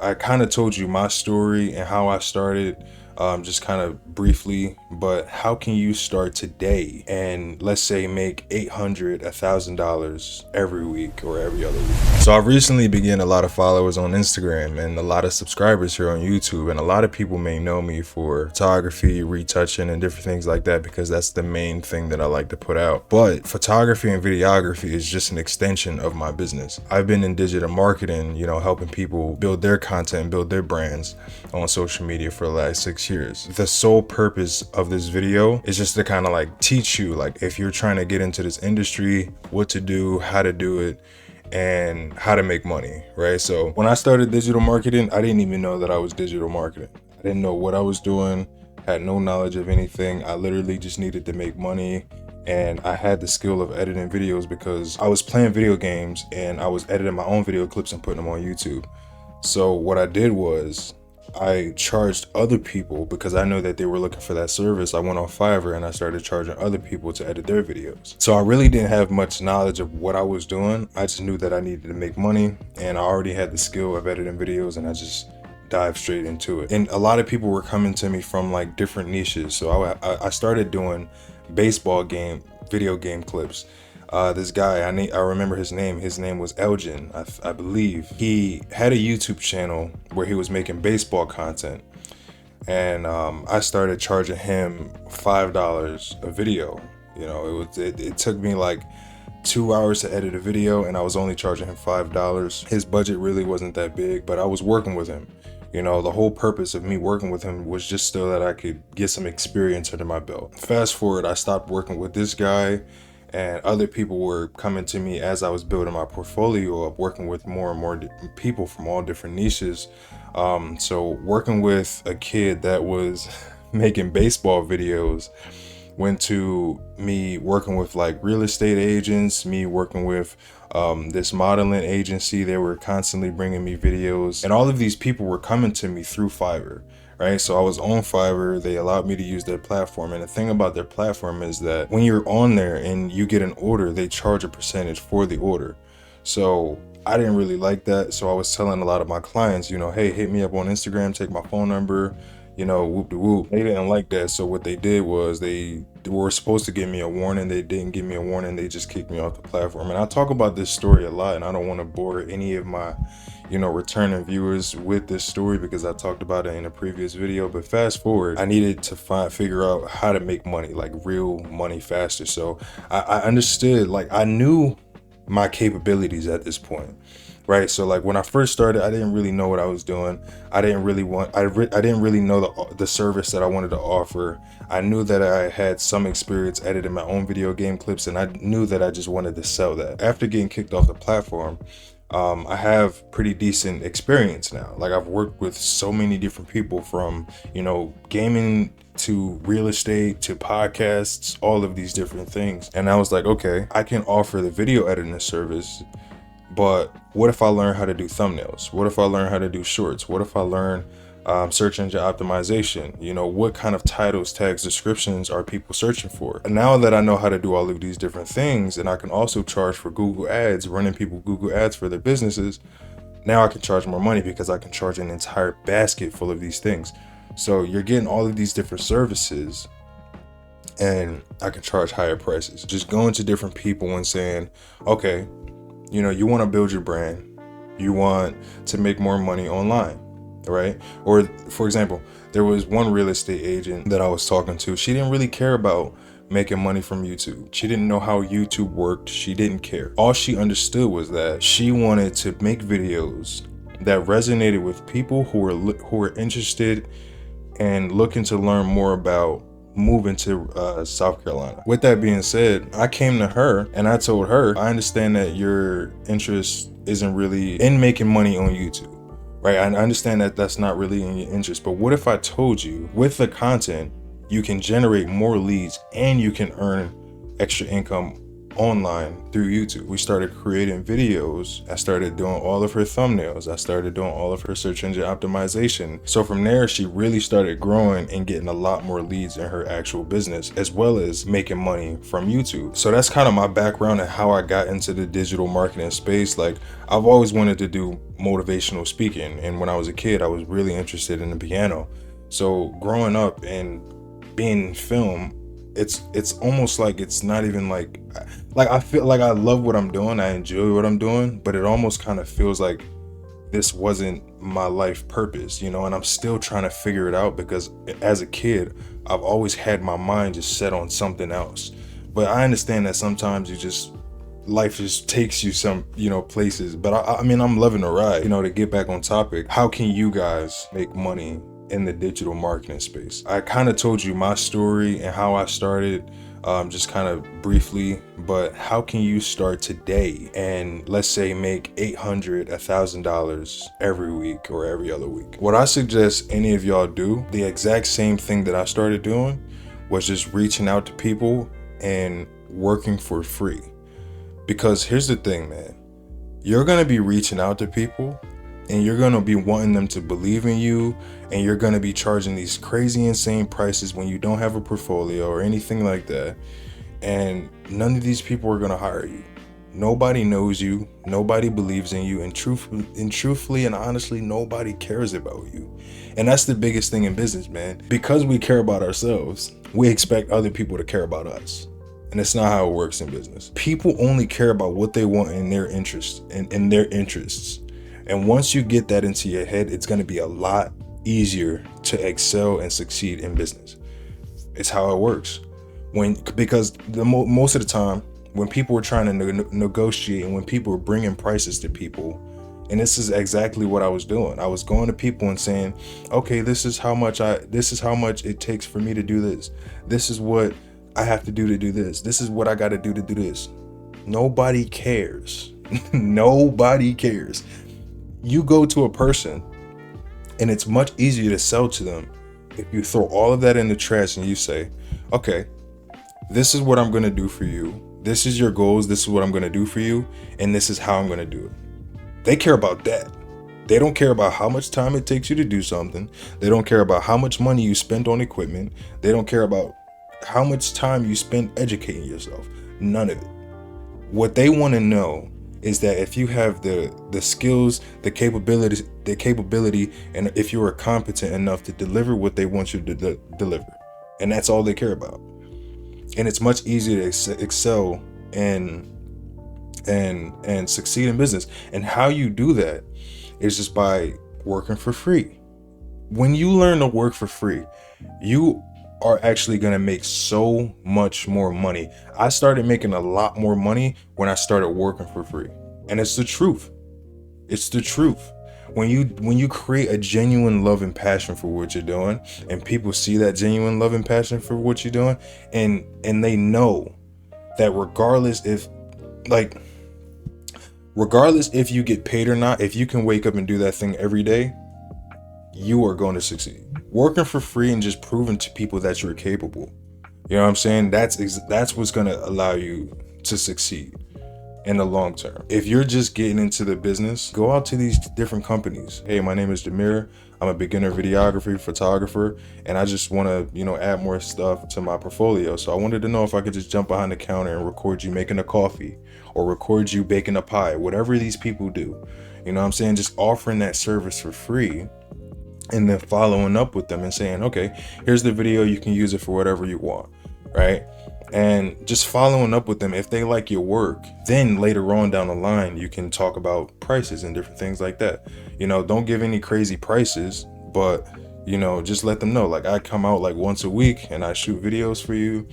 I kind of told you my story and how I started, just kind of briefly, but how can you start today and let's say make $800, $1,000 every week or every other week? So I've recently began a lot of followers on Instagram and a lot of subscribers here on YouTube, and a lot of people may know me for photography, retouching, and different things like that because that's the main thing that I like to put out. But photography and videography is just an extension of my business. I've been in digital marketing, helping people build their content, build their brands on social media for the last 6 years. The sole purpose of this video is just to kind of like teach you, like if you're trying to get into this industry, what to do, how to do it, and how to make money, right? So when I started digital marketing, I didn't even know that I was digital marketing. I didn't know what I was doing, had no knowledge of anything. I literally just needed to make money. And I had the skill of editing videos because I was playing video games and I was editing my own video clips and putting them on YouTube. So what I did was I charged other people because I knew that they were looking for that service. I went on Fiverr and I started charging other people to edit their videos. So I really didn't have much knowledge of what I was doing. I just knew that I needed to make money and I already had the skill of editing videos, and I just dive straight into it. And a lot of people were coming to me from like different niches. So I started doing video game clips. This guy, I remember his name. His name was Elgin, I believe. He had a YouTube channel where he was making baseball content. And I started charging him $5 a video. It took me like 2 hours to edit a video and I was only charging him $5. His budget really wasn't that big, but I was working with him. The whole purpose of me working with him was just so that I could get some experience under my belt. Fast forward, I stopped working with this guy and other people were coming to me as I was building my portfolio of working with more and more people from all different niches. So working with a kid that was making baseball videos went to me working with like real estate agents, me working with this modeling agency. They were constantly bringing me videos, and all of these people were coming to me through Fiverr, right? So I was on Fiverr. They allowed me to use their platform, and the thing about their platform is that when you're on there and you get an order, they charge a percentage for the order. So I didn't really like that, so I was telling a lot of my clients, hey, hit me up on Instagram, take my phone number, whoop de whoop. They didn't like that, so what they did was they were supposed to give me a warning. They didn't give me a warning. They just kicked me off the platform. And I talk about this story a lot, and I don't want to bore any of my returning viewers with this story because I talked about it in a previous video. But fast forward, I needed to figure out how to make money, like real money, faster. So I understood, like I knew my capabilities at this point, right? So like when I first started, I didn't really know what I was doing. I didn't really know the service that I wanted to offer. I knew that I had some experience editing my own video game clips, and I knew that I just wanted to sell that. After getting kicked off the platform, I have pretty decent experience now. Like I've worked with so many different people from, gaming to real estate to podcasts, all of these different things. And I was like, okay, I can offer the video editing service, but what if I learn how to do thumbnails? What if I learn how to do shorts? What if I learn search engine optimization? What kind of titles, tags, descriptions are people searching for? And now that I know how to do all of these different things, and I can also charge for Google ads, running people Google ads for their businesses, now I can charge more money because I can charge an entire basket full of these things. So you're getting all of these different services and I can charge higher prices. Just going to different people and saying, okay, you want to build your brand, you want to make more money online, right? Or for example, there was one real estate agent that I was talking to. She didn't really care about making money from YouTube. She didn't know how YouTube worked. She didn't care. All she understood was that she wanted to make videos that resonated with people who were interested and looking to learn more about moving to South Carolina. With that being said, I came to her and I told her, I understand that your interest isn't really in making money on YouTube, right? I understand that that's not really in your interest, but what if I told you with the content, you can generate more leads and you can earn extra income online through YouTube. We started creating videos. I started doing all of her thumbnails. I started doing all of her search engine optimization. So from there, she really started growing and getting a lot more leads in her actual business, as well as making money from YouTube. So that's kind of my background and how I got into the digital marketing space. Like, I've always wanted to do motivational speaking. And when I was a kid, I was really interested in the piano. So growing up and being in film, it's almost like it's not even like I feel like I love what I'm doing, I enjoy what I'm doing, but it almost kind of feels like this wasn't my life purpose, you know, and I'm still trying to figure it out because as a kid, I've always had my mind just set on something else. But I understand that sometimes life just takes you some, you know, places. But I mean, I'm loving the ride. You know, to get back on topic, how can you guys make money in the digital marketing space? I kind of told you my story and how I started, just kind of briefly, but how can you start today and let's say make $800, $1,000 every week or every other week? What I suggest any of y'all do, the exact same thing that I started doing, was just reaching out to people and working for free. Because here's the thing, man, you're gonna be reaching out to people and you're gonna be wanting them to believe in you, and you're gonna be charging these crazy, insane prices when you don't have a portfolio or anything like that. And none of these people are gonna hire you. Nobody knows you, nobody believes in you, and truthfully and honestly, nobody cares about you. And that's the biggest thing in business, man. Because we care about ourselves, we expect other people to care about us. And it's not how it works in business. People only care about what they want in their interests and their interests. And once you get that into your head, it's going to be a lot easier to excel and succeed in business. It's how it works. Because most of the time, when people are trying to negotiate and when people are bringing prices to people, and this is exactly what I was doing. I was going to people and saying, okay, this is how much it takes for me to do this. This is what I have to do this. This is what I got to do this. Nobody cares. Nobody cares. You go to a person and it's much easier to sell to them if you throw all of that in the trash and you say, okay, this is what I'm going to do for you. This is your goals. This is what I'm going to do for you. And this is how I'm going to do it. They care about that. They don't care about how much time it takes you to do something. They don't care about how much money you spent on equipment. They don't care about how much time you spend educating yourself. None of it. What they want to know is that if you have the skills, the capability, and if you are competent enough to deliver what they want you to deliver. And that's all they care about. And it's much easier to excel and succeed in business. And how you do that is just by working for free. When you learn to work for free, you are actually going to make so much more money. I started making a lot more money when I started working for free. And it's the truth. It's the truth. When you create a genuine love and passion for what you're doing, and people see that genuine love and passion for what you're doing, and they know that regardless if you get paid or not, if you can wake up and do that thing every day, you are going to succeed. Working for free and just proving to people that you're capable. You know what I'm saying? That's what's going to allow you to succeed in the long term. If you're just getting into the business, go out to these different companies. Hey, my name is Demir. I'm a beginner videographer, photographer, and I just want to, add more stuff to my portfolio. So I wanted to know if I could just jump behind the counter and record you making a coffee or record you baking a pie, whatever these people do. You know what I'm saying? Just offering that service for free. And then following up with them and saying, okay, here's the video, you can use it for whatever you want, right? And just following up with them. If they like your work, then later on down the line, you can talk about prices and different things like that. Don't give any crazy prices, but, just let them know, like, I come out like once a week and I shoot videos for you,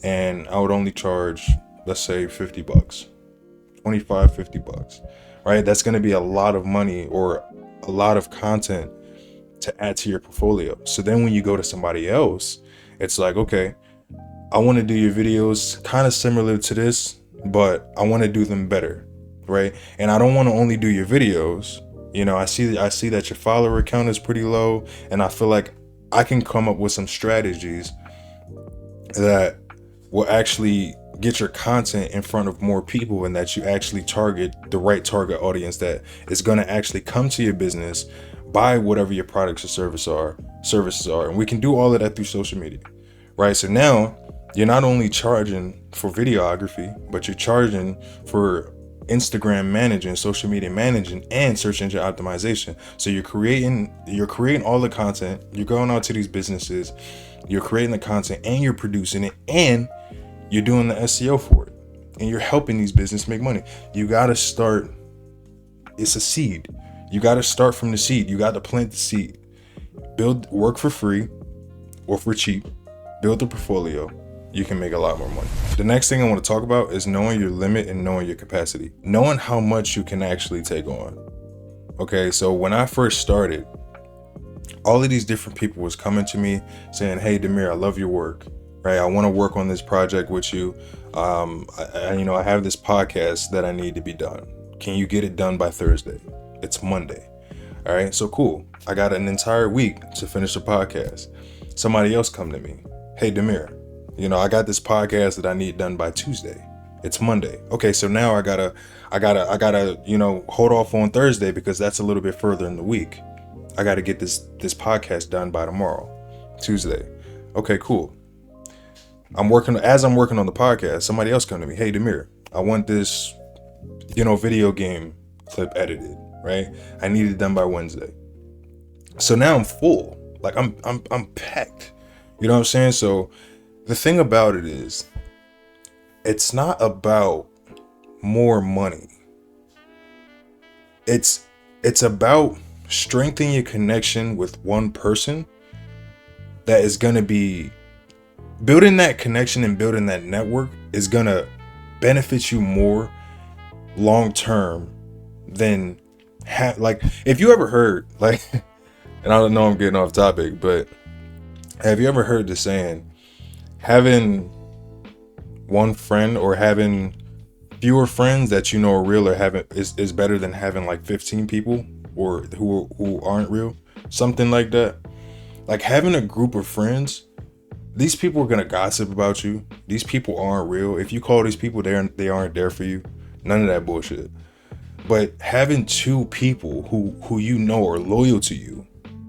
and I would only charge, let's say $50, $25, $50, right? That's going to be a lot of money or a lot of content to add to your portfolio. So then when you go to somebody else, it's like, okay, I want to do your videos kind of similar to this, but I want to do them better, right? And I don't want to only do your videos. I see that your follower count is pretty low, and I feel like I can come up with some strategies that will actually get your content in front of more people, and that you actually target the right target audience that is going to actually come to your business, buy whatever your products or services are. And we can do all of that through social media, right? So now you're not only charging for videography, but you're charging for Instagram managing, social media managing, and search engine optimization. So you're creating all the content, you're going out to these businesses, you're creating the content, and you're producing it, and you're doing the SEO for it, and you're helping these businesses make money. You got to start. It's a seed. You got to start from the seed. You got to plant the seed. Work for free or for cheap. Build a portfolio. You can make a lot more money. The next thing I want to talk about is knowing your limit and knowing your capacity. Knowing how much you can actually take on. Okay, so when I first started, all of these different people was coming to me saying, "Hey, Demir, I love your work. Right? I want to work on this project with you. I have this podcast that I need to be done. Can you get it done by Thursday? It's Monday." All right, so cool. I got an entire week to finish the podcast. Somebody else come to me. "Hey, Demir, I got this podcast that I need done by Tuesday. It's Monday." Okay, so now I gotta, hold off on Thursday because that's a little bit further in the week. I gotta get this podcast done by tomorrow, Tuesday. Okay, cool. As I'm working on the podcast, somebody else come to me. "Hey, Demir, I want this, video game clip edited, right? I need it done by Wednesday." So now I'm full. Like I'm packed. You know what I'm saying? So the thing about it is, it's not about more money. It's about strengthening your connection with one person that is going to be building that connection, and building that network is going to benefit you more long term than if you ever heard, and I don't know, I'm getting off topic, but have you ever heard the saying, having one friend or having fewer friends that are real or is better than having like 15 people or who aren't real? Something like that. Like having a group of friends, these people are gonna gossip about you. These people aren't real. If you call these people there, they aren't there for you. None of that bullshit. But having two people who are loyal to you,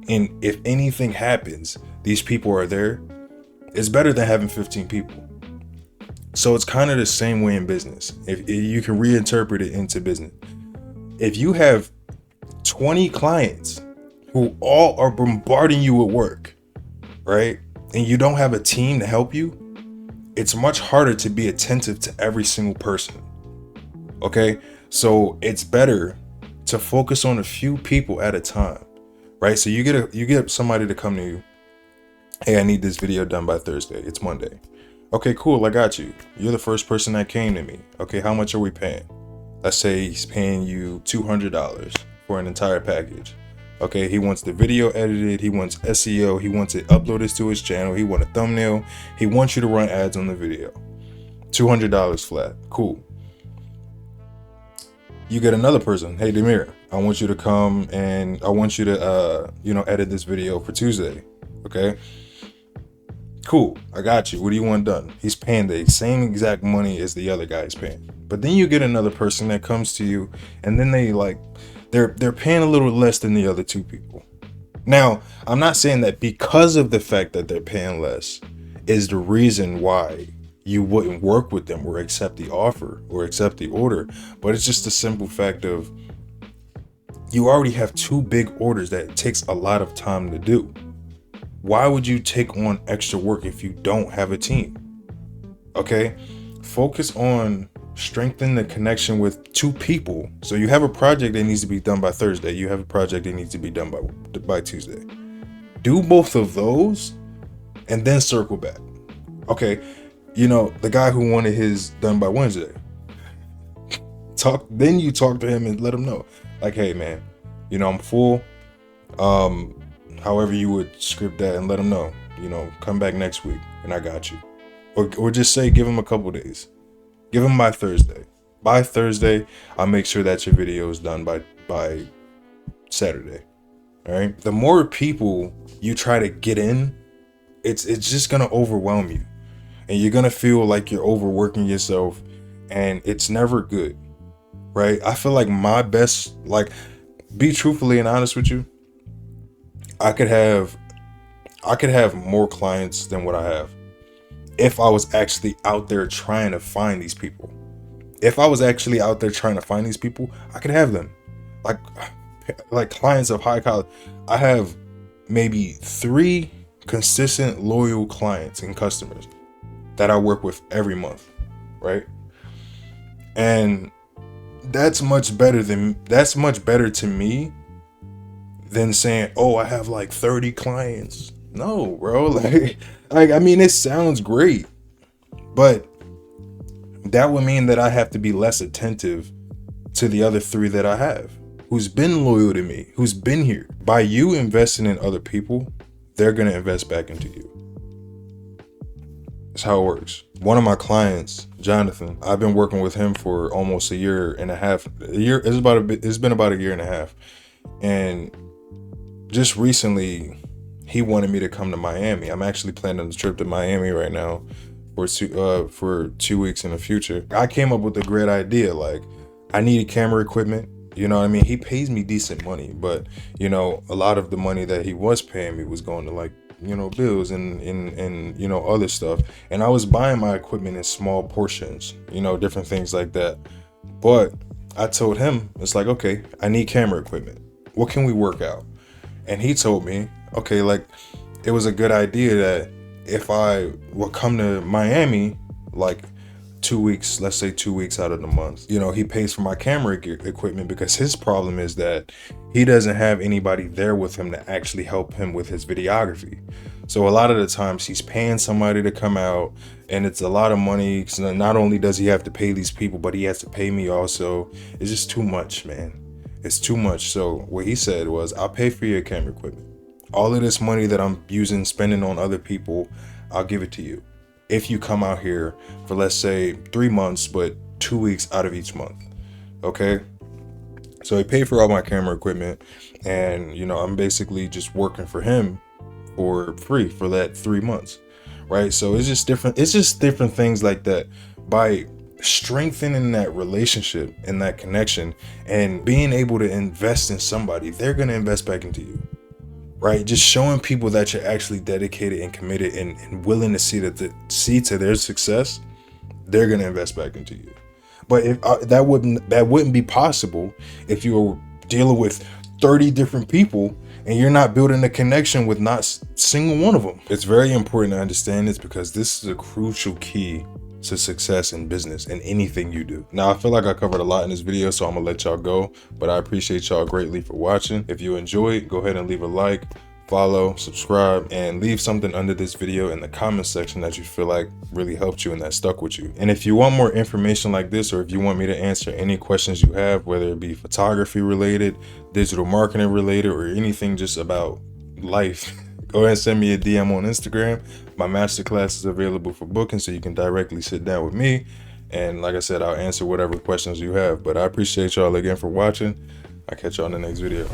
and if anything happens, these people are there, is better than having 15 people. So it's kind of the same way in business. If you can reinterpret it into business. If you have 20 clients who all are bombarding you with work, right? And you don't have a team to help you, it's much harder to be attentive to every single person. Okay? So it's better to focus on a few people at a time, right? So you get somebody to come to you. "Hey, I need this video done by Thursday. It's Monday." Okay, cool. I got you. You're the first person that came to me. Okay, how much are we paying? Let's say he's paying you $200 for an entire package. Okay, he wants the video edited, he wants SEO, he wants it uploaded to his channel, he wants a thumbnail, he wants you to run ads on the video. $200 flat. Cool. You get another person. "Hey, Demir, I want you to come and I want you to edit this video for Tuesday." Okay. Cool. I got you. What do you want done? He's paying the same exact money as the other guy's paying. But then you get another person that comes to you, and then they're paying a little less than the other two people. Now, I'm not saying that because of the fact that they're paying less is the reason why you wouldn't work with them or accept the offer or accept the order, but it's just the simple fact of you already have two big orders that it takes a lot of time to do. Why would you take on extra work if you don't have a team? Okay? Focus on strengthening the connection with two people. So you have a project that needs to be done by Thursday. You have a project that needs to be done by Tuesday. Do both of those and then circle back. Okay, the guy who wanted his done by Wednesday. Then you talk to him and let him know. Like, "Hey man, I'm full. However you would script that, and let him know, come back next week and I got you." Or just say, give him a couple days. Give him by Thursday. By Thursday, I'll make sure that your video is done by Saturday. All right. The more people you try to get in, it's just gonna overwhelm you. and you're gonna feel like you're overworking yourself, and it's never good, right? I feel like my best, like, be truthfully and honest with you, I could have more clients than what I have if I was actually out there trying to find these people. If I was actually out there trying to find these people, I could have them. Like clients of high quality. I have maybe 3 consistent loyal clients and customers that I work with every month, right? And that's much better to me than saying, "Oh, I have like 30 clients." No, bro. Like I mean, it sounds great, but that would mean that I have to be less attentive to the other 3 that I have, who's been loyal to me, who's been here. By you investing in other people, they're going to invest back into you. That's how it works. One of my clients, Jonathan, I've been working with him for almost a year and a half. It's been about a year and a half. And just recently, he wanted me to come to Miami. I'm actually planning a trip to Miami right now for 2 weeks in the future. I came up with a great idea. Like, I needed camera equipment. You know what I mean? He pays me decent money, but you know, a lot of the money that he was paying me was going to, like, you know, bills and you know, other stuff. And I was buying my equipment in small portions, you know, different things like that. But I told him, it's like, okay, I need camera equipment. What can we work out? And he told me, okay, like, it was a good idea that if I would come to Miami, like 2 weeks, let's say 2 weeks out of the month, you know, he pays for my camera equipment, because his problem is that he doesn't have anybody there with him to actually help him with his videography. So a lot of the times he's paying somebody to come out, and it's a lot of money. Because not only does he have to pay these people, but he has to pay me also. It's just too much, man. It's too much. So what he said was, I'll pay for your camera equipment. All of this money that I'm spending on other people, I'll give it to you if you come out here for, let's say, 3 months, but 2 weeks out of each month. Okay? So he paid for all my camera equipment, and, you know, I'm basically just working for him for free for that 3 months, right? So it's just different things like that. By strengthening that relationship and that connection and being able to invest in somebody, they're going to invest back into you. Right? Just showing people that you're actually dedicated and committed and willing to see to their success, they're gonna invest back into you. But if that wouldn't be possible if you were dealing with 30 different people and you're not building a connection with not single one of them. It's very important to understand this, because this is a crucial key to success in business and anything you do. Now, I feel like I covered a lot in this video, so I'm gonna let y'all go, but I appreciate y'all greatly for watching. If you enjoyed, go ahead and leave a like, follow, subscribe, and leave something under this video in the comment section that you feel like really helped you and that stuck with you. And if you want more information like this, or if you want me to answer any questions you have, whether it be photography related, digital marketing related, or anything just about life, go ahead and send me a DM on Instagram. My masterclass is available for booking, so you can directly sit down with me. And like I said, I'll answer whatever questions you have. But I appreciate y'all again for watching. I'll catch y'all in the next video.